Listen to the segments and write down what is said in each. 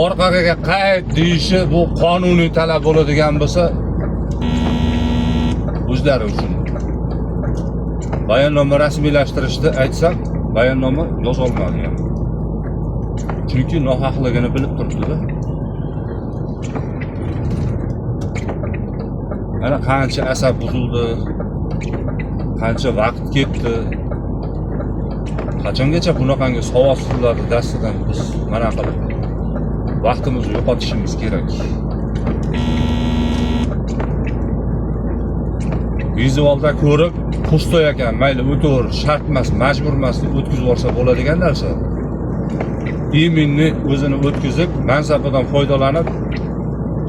orqaga qayt deyishi bu qonuniy talab bo'ladigan bo'lsa o'zlari uchun. Bayonnoma rasmiylashtirishni aytsam, bayonnoma yozolmadi ham. Chunki nohaqligini bilib turibdi-da. Mana qancha asab buzildi, qancha vaqt ketdi. Qachongacha bunaqangi savobsizlarni dastidan biz mana qilib vaqtimizni yo'qotishimiz kerak. Vizualda ko'rib, pustoy ekan, mayli o'taver, shart emas, majbur emas deb o'tkazib olsa bo'ladigan narsa. Iminni o'zini o'tkazib, mansabidan foydalanib,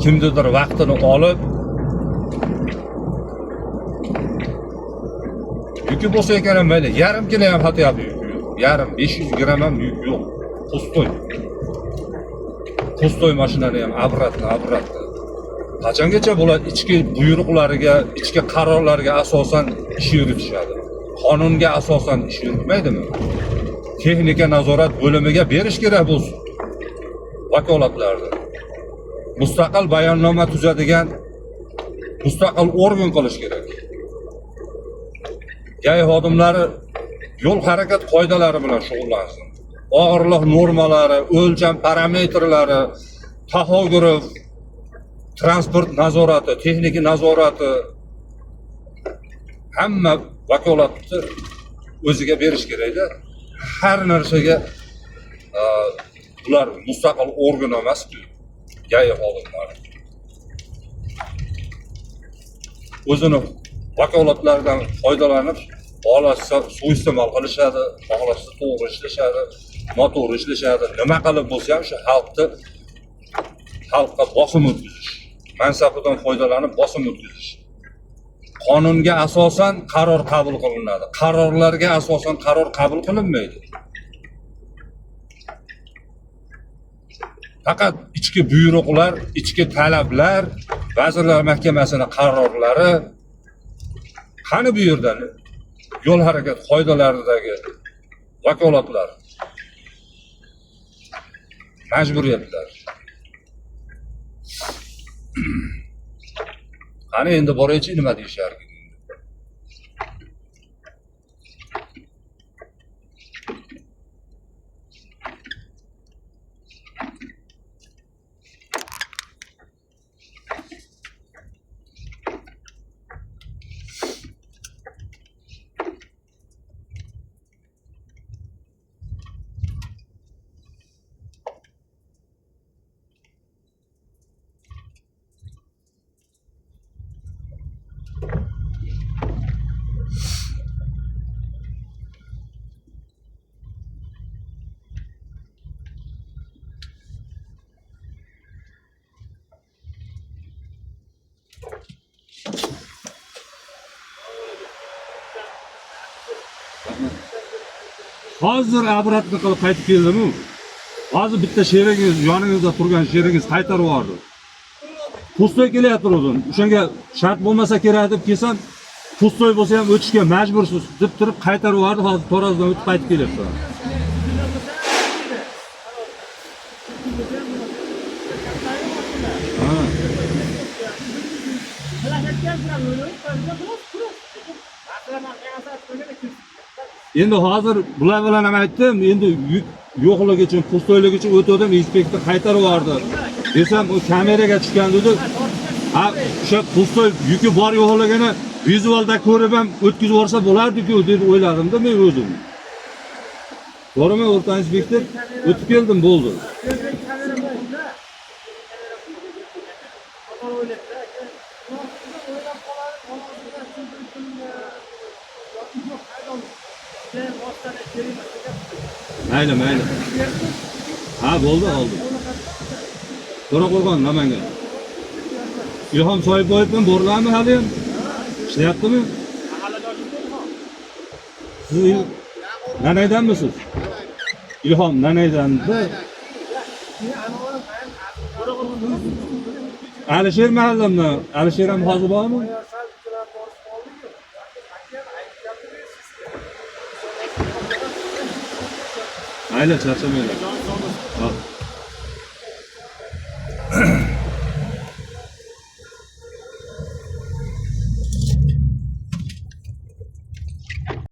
kimnidir vaqtini olib, yuki bo'lsa ekan mayli, yarim kilo ham xatyapti yuk. Yarim 500 gram ham yuk yo'q. Pustoy. Pustoy mashinani ham abratni. Qachongacha bular ichki buyruqlariga, ichki qarorlarga asosan ish yuritishadi. Qonunga asosan ish yuritmaydimi? Texnika nazorat bo'limiga berish kerak bu vakolatlarni. Mustaqil bayonnoma tuzadigan mustaqil organ qilish kerak. Gay xodimlari yo'l harakat qoidalari bilan shug'ullansin. Og'irlik normalari, o'lcham parametrlari, taxograf, transport nazorati, texnika nazorati hamma vakolatni o'ziga berish kerak-da. Har narsaga bular mustaqil organ emas-ku, gay xodimlar. O'zini vakolatlaridan foydalanib, xohlasa suiiste'mol qilishadi, xohlasa to'g'ri ishlashadi, noto'g'ri ishlashadi. Nima qilib bo'lsa ham shu xalqqa bosim o'tkazish, mansabidan foydalanib bosim o'tkazish. Qonunga asosan qaror qabul qilinadi. Qarorlarga asosan qaror qabul qilinmaydi. Faqat ichki buyruqlar, ichki talablar, Vazirlar Mahkamasining qarorlari qani bu yerdan yo'l harakat qoidalaridagi vakolatlar, majburiyatlar. Qani endi boraychi nima deyishar? Hozir abratni qilib qaytib keldim-ku. Hozir bitta sheringiz, yoningizda turgan sheringiz qaytarib yubordi. Pustoy kelyapti o'zim. O'shanga shart bo'lmasa kerak deb kelsam, pustoy bo'lsa ham o'tishga majbursiz deb turib qaytarib yubordi. Hozir To'razdan o'tib qaytib kelyapti. Endi hozir bular bilan ham aytdim, endi yuk yo'qligi uchun, pustoylik uchun o'tdim, inspektor qaytarib yubordi. Desam, u kameraga tushgan dedi. Ha, o'sha pustoy yuki bor yo'qligini vizualda ko'rib ham o'tkazib yuborsa bo'lardi-ku deb o'yladim-da men o'zim. To'g'rimi, o'rta inspektor? O'tib keldim, bo'ldi. Mayli. Ha, bo'ldi, oldi. To'raqo'rg'on, Namangan. Ilhom Soyibboyevdan borlarmi hali ham? Ishlayaptimi? Siz Nanaydanmisiz? Ilhom Nanaydan-da. Alisher mahallamdan. Alisher ham hozir bormi? Mayli, charchamaylar.